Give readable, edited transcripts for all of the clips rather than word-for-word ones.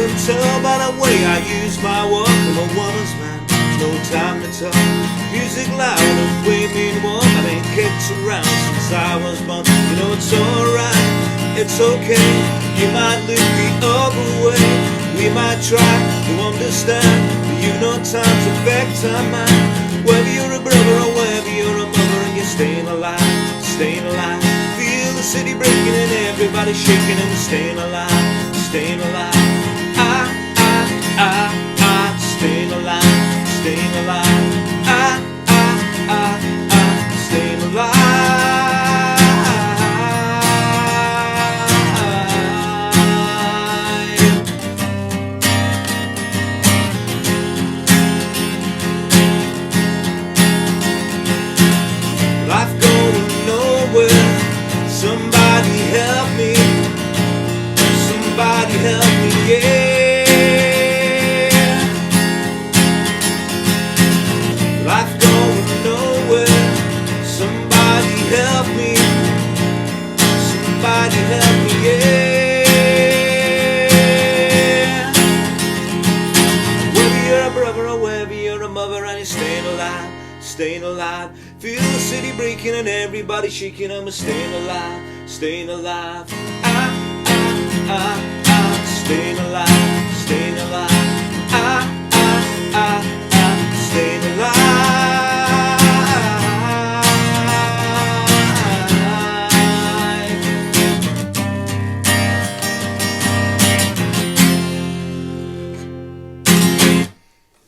can tell by the way I use my work. I'm a woman's man, no time to talk. Music loud and we mean one. I've been kicked around since I was born. You know it's alright, it's okay. You might look the other way. We might try to understand, but you've no time to affect our mind. Whether you're a brother or whether you're a mother, and you're staying alive, staying alive. Feel the city breaking and everybody shaking, and we're staying alive, staying alive. Staying alive, staying alive. Staying alive. Life going nowhere. Somebody help me. Somebody help me, yeah. Life going nowhere. Somebody help me. Somebody help me, yeah. Whether you're a brother or whether you're a mother, and you're staying alive, staying alive. Feel the city breaking and everybody shaking, and we're staying alive, staying alive. Staying alive, staying alive. Staying alive.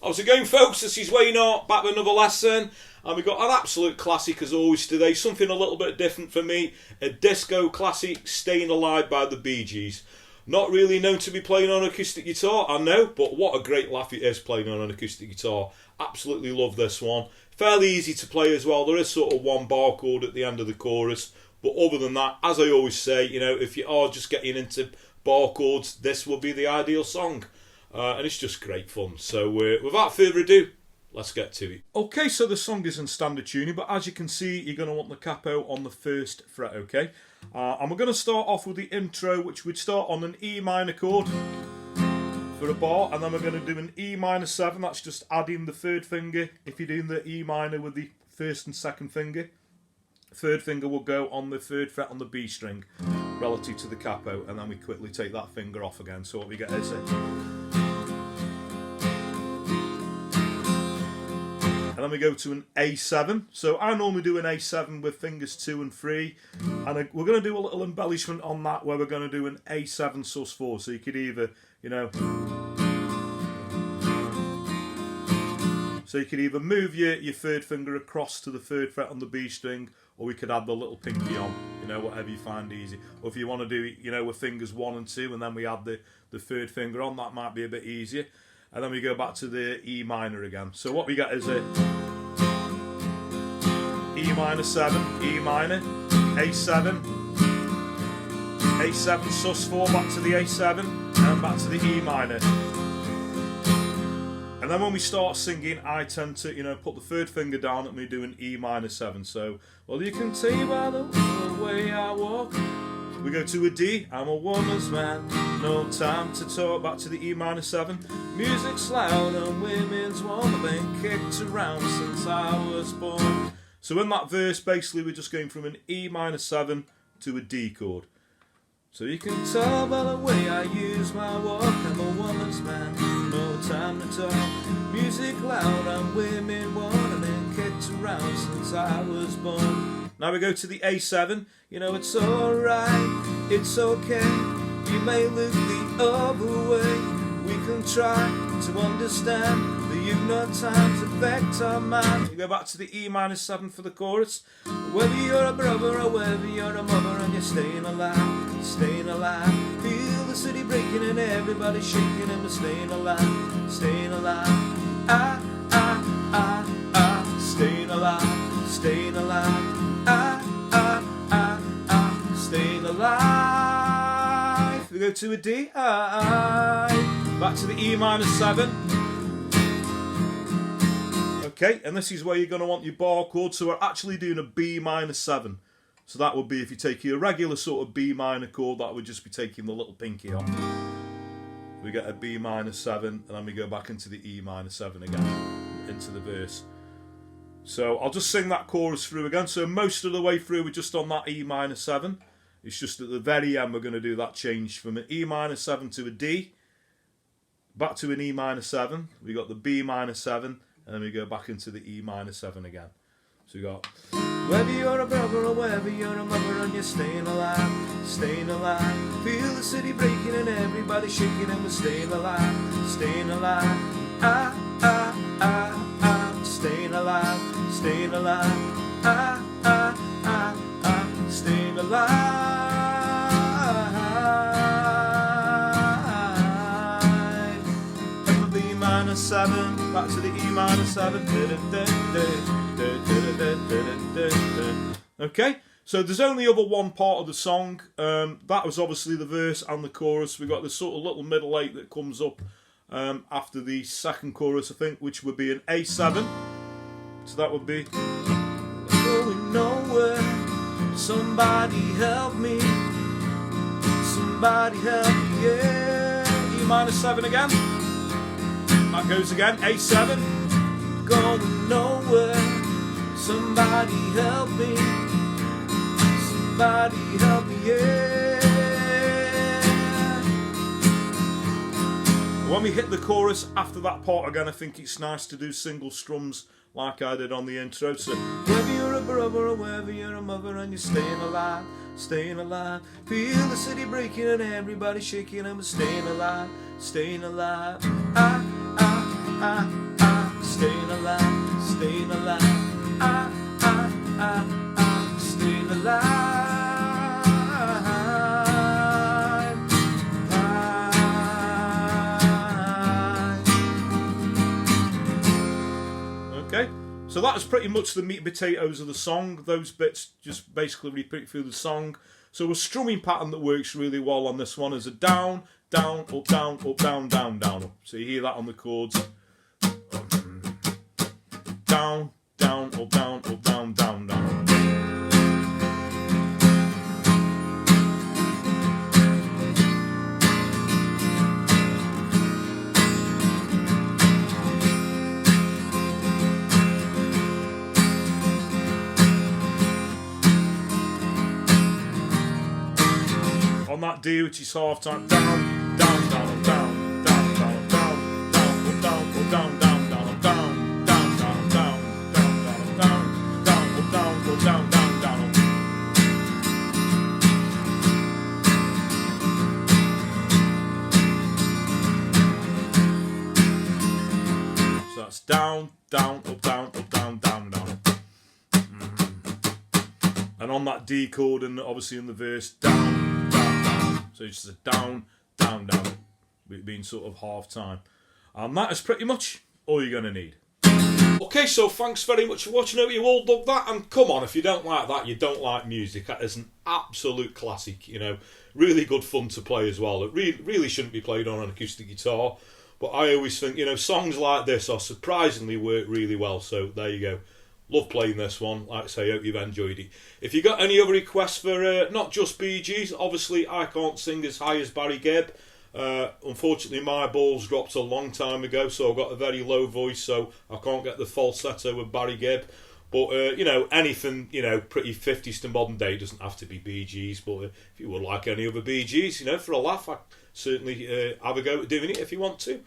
How's it going, folks? This is Wayne Hart, back with another lesson. And we've got an absolute classic as always today. Something a little bit different for me. A disco classic, Staying Alive by the Bee Gees. Not really known to be playing on acoustic guitar, I know, but what a great laugh it is playing on an acoustic guitar. Absolutely love this one. Fairly easy to play as well. There is sort of one bar chord at the end of the chorus. But other than that, as I always say, you know, if you are just getting into bar chords, this will be the ideal song. And it's just great fun. So without further ado, let's get to it. Okay, so the song is in standard tuning, but as you can see, you're going to want the capo on the first fret, okay? And we're going to start off with the intro, which would start on an E minor chord for a bar, and then we're going to do an E minor 7. That's just adding the third finger. If you're doing the E minor with the first and second finger, third finger will go on the third fret on the B string relative to the capo, and then we quickly take that finger off again. So what we get is it. And then we go to an A7. So I normally do an A7 with fingers 2 and 3. And we're going to do a little embellishment on that where we're going to do an A7 sus4. So you could either, you know... So you could either move your third finger across to the third fret on the B string, or we could add the little pinky on, you know, whatever you find easy. Or if you want to do, you know, with fingers 1 and 2, and then we add the third finger on, that might be a bit easier. And then we go back to the E minor again. So what we get is a E minor 7, E minor, A7, A7 sus4, back to the A7, and back to the E minor. And then when we start singing, I tend to, you know, put the third finger down and we do an E minor 7. So, well, you can tell by the way I walk. We go to a D, I'm a woman's man, no time to talk, back to the E minor 7. Music's loud and women's warm, I've been kicked around since I was born. So in that verse, basically we're just going from an E minor 7 to a D chord. So you can tell by the way I use my walk, I'm a woman's man, no time to talk. Music loud and women warm, I've been kicked around since I was born. Now we go to the A7, you know it's alright, it's okay. You may look the other way, we can try to understand, but you've no time to affect our mind. You go back to the E minor 7 for the chorus. Whether you're a brother or whether you're a mother, and you're staying alive, staying alive. Feel the city breaking and everybody shaking, and we're staying alive, staying alive. Staying alive, staying alive. Staying alive. We go to a D, back to the E minor 7. Okay, and this is where you're going to want your bar chord. So we're actually doing a B minor 7. So that would be, if you take your regular sort of B minor chord, that would just be taking the little pinky off. we get a B minor 7, and then we go back into the E minor 7 again, into the verse. So I'll just sing that chorus through again. So most of the way through we're just on that E minor 7. It's just at the very end we're going to do that change from an E minor 7 to a D, back to an E minor 7. We got the B minor 7, and then we go back into the E minor 7 again. So we got, whether you're a brother or whether you're a mother and you're staying alive, staying alive. Feel the city breaking and everybody shaking and we're staying alive, staying alive. Staying alive, staying alive. Staying alive. B minor 7, back to the E minor 7. Okay, so there's only other one part of the song. That was obviously the verse and the chorus. We've got this sort of little middle 8 that comes up after the second chorus, I think, which would be an A7. So that would be going nowhere. Somebody help me. Somebody help me. Yeah. E minor 7 again. That goes again. A7. Going nowhere. Somebody help me. Somebody help me. Yeah. When we hit the chorus after that part again, I think it's nice to do single strums like I did on the intro. So whether you're a brother or whether you're a mother and you're staying alive, staying alive. Feel the city breaking and everybody shaking and we're staying alive, staying alive. Staying alive, staying alive. Staying alive. Okay, so that is pretty much the meat and potatoes of the song. Those bits just basically repeat through the song. So a strumming pattern that works really well on this one is a down, down, up, down, up, down, down, down, up. So you hear that on the chords. Down, down, up, down, up, down, down, down. On that D, which is half time, down, down, down, down, down, down, down, down, up, down, up, down, down, down, up, down, down, down, down, down, down, down, up, down, up, down, down, down, up. So that's down, down, up, down, up, down, down, down. And on that D chord, and obviously in the verse, down. So it's just a down, down, down, it being sort of half time. And that is pretty much all you're going to need. Okay, so thanks very much for watching. I hope you all dug that. And come on, if you don't like that, you don't like music. That is an absolute classic, you know. Really good fun to play as well. It really shouldn't be played on an acoustic guitar. But I always think, you know, songs like this are surprisingly work really well. So there you go. Love playing this one. Like I say, hope you've enjoyed it. If you got any other requests for not just Bee Gees, obviously I can't sing as high as Barry Gibb. Unfortunately, my balls dropped a long time ago, so I've got a very low voice, so I can't get the falsetto with Barry Gibb. But, you know, anything, you know, pretty 50s to modern day doesn't have to be Bee Gees. But if you would like any other Bee Gees, you know, for a laugh, I certainly have a go at doing it if you want to.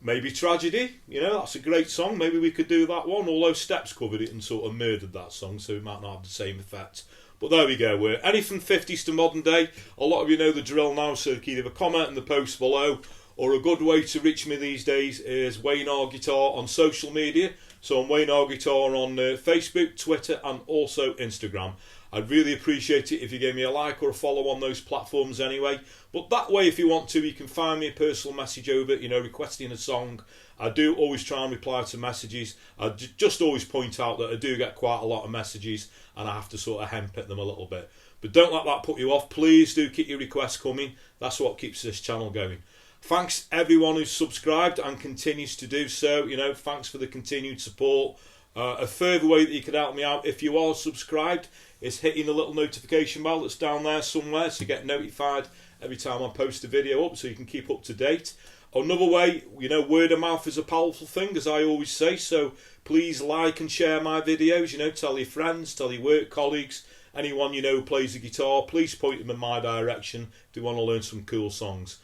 Maybe Tragedy, you know, that's a great song. Maybe we could do that one. Although Steps covered it and sort of murdered that song, so it might not have the same effect. But there we go. Anything 50s to modern day. A lot of you know the drill now, so you can either comment in the post below, or a good way to reach me these days is Wayne R Guitar on social media. So I'm Wayne R Guitar on Facebook, Twitter, and also Instagram. I'd really appreciate it if you gave me a like or a follow on those platforms anyway. But that way, if you want to, you can find me a personal message over, you know, requesting a song. I do always try and reply to messages. I just always point out that I do get quite a lot of messages and I have to sort of henpick them a little bit. But don't let that put you off. Please do keep your requests coming. That's what keeps this channel going. Thanks everyone who's subscribed and continues to do so. You know, thanks for the continued support. A further way that you could help me out if you are subscribed is hitting the little notification bell that's down there somewhere so you get notified every time I post a video up, so you can keep up to date. Another way, you know, word of mouth is a powerful thing, as I always say, so please like and share my videos, you know, tell your friends, tell your work colleagues, anyone you know who plays the guitar, please point them in my direction if they want to learn some cool songs.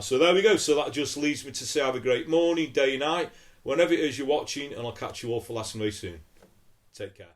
So there we go, so that just leaves me to say have a great morning, day, night, whenever it is you're watching, and I'll catch you all for lesson very soon. Take care.